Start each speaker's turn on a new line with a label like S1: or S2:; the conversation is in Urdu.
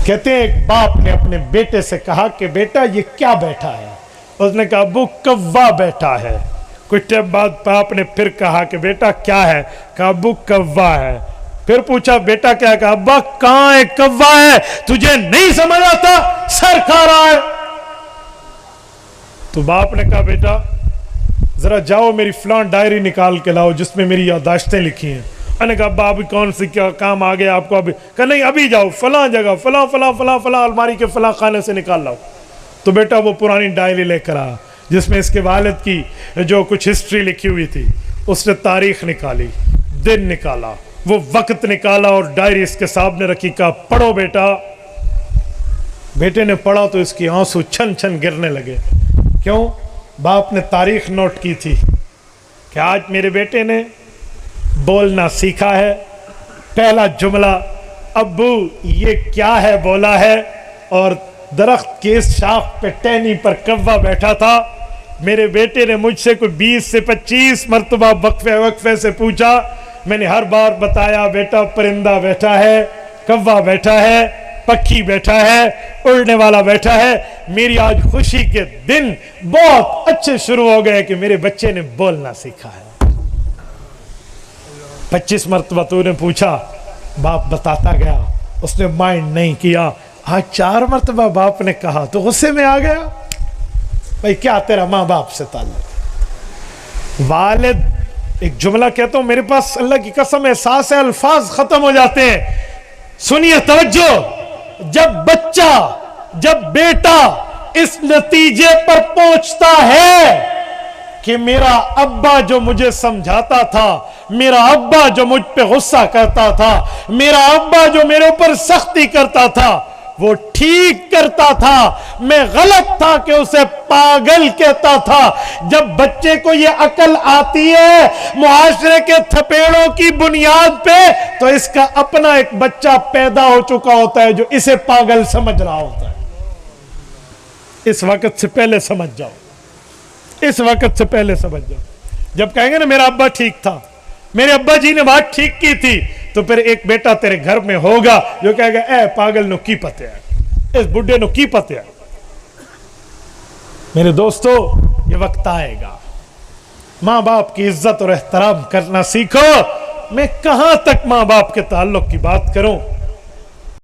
S1: کہتے ہیں ایک باپ نے اپنے بیٹے سے کہا کہ بیٹا یہ کیا بیٹھا ہے؟ اس نے کہا ابو کوا بیٹھا ہے۔ کچھ ٹائم بعد باپ نے پھر کہا کہ بیٹا کیا ہے؟ کہا ابو کوا ہے۔ پھر پوچھا بیٹا کیا؟ کہا ابا کہاں ہے؟ کوا ہے۔ تجھے نہیں سمجھ آتا؟ سر کھا رہا ہے۔ تو باپ نے کہا بیٹا ذرا جاؤ میری فلاں ڈائری نکال کے لاؤ جس میں میری یادداشتیں لکھی ہیں۔ میں نے کہا ابا ابھی کون سی کیا کام آ گیا آپ کو؟ ابھی کہا نہیں ابھی جاؤ فلاں جگہ فلاں فلاں فلاں فلاں الماری کے فلاں خانے سے نکال لاؤ۔ تو بیٹا وہ پرانی ڈائری لے کر آ جس میں اس کے والد کی جو کچھ ہسٹری لکھی ہوئی تھی۔ اس نے تاریخ نکالی، دن نکالا، وہ وقت نکالا اور ڈائری اس کے سامنے رکھی۔ کہا پڑھو بیٹا۔ بیٹے نے پڑھا تو اس کی آنسو چھن چھن گرنے لگے۔ کیوں؟ باپ نے تاریخ نوٹ کی تھی کہ آج میرے بیٹے نے بولنا سیکھا ہے۔ پہلا جملہ ابو یہ کیا ہے بولا ہے، اور درخت کی اس شاخ پہ ٹہنی پر کوا بیٹھا تھا۔ میرے بیٹے نے مجھ سے کوئی 20 سے 25 مرتبہ وقفے سے پوچھا۔ میں نے ہر بار بتایا بیٹا پرندہ بیٹھا ہے، کوا بیٹھا ہے، پکھی بیٹھا ہے، اڑنے والا بیٹھا ہے۔ میری آج خوشی کے دن بہت اچھے شروع ہو گئے کہ میرے بچے نے بولنا سیکھا ہے۔ 25 مرتبہ تو نے پوچھا، باپ بتاتا گیا، اس نے مائنڈ نہیں کیا۔ آج 4 مرتبہ باپ نے کہا تو غصے میں آ گیا۔ بھائی کیا تیرا ماں باپ سے تعلق؟ والد ایک جملہ کہتا ہوں، میرے پاس اللہ کی قسم احساس ہے الفاظ ختم ہو جاتے ہیں۔ سنیے توجہ، جب بیٹا اس نتیجے پر پہنچتا ہے کہ میرا ابا جو مجھے سمجھاتا تھا، میرا ابا جو مجھ پہ غصہ کرتا تھا، میرا ابا جو میرے اوپر سختی کرتا تھا وہ ٹھیک کرتا تھا، میں غلط تھا کہ اسے پاگل کہتا تھا۔ جب بچے کو یہ عقل آتی ہے معاشرے کے تھپیڑوں کی بنیاد پہ، تو اس کا اپنا ایک بچہ پیدا ہو چکا ہوتا ہے جو اسے پاگل سمجھ رہا ہوتا ہے۔ اس وقت سے پہلے سمجھ جاؤ، اس وقت سے پہلے سمجھ جاؤ۔ جب کہیں گے نا میرا ابا ٹھیک تھا، میرے ابا جی نے بات ٹھیک کی تھی، تو پھر ایک بیٹا تیرے گھر میں ہوگا جو کہے گا اے پاگل نو کی پتے ہے، اس بڈھے نو کی پتے ہے۔ میرے دوستو یہ وقت آئے گا، ماں باپ کی عزت اور احترام کرنا سیکھو۔ میں کہاں تک ماں باپ کے تعلق کی بات کروں؟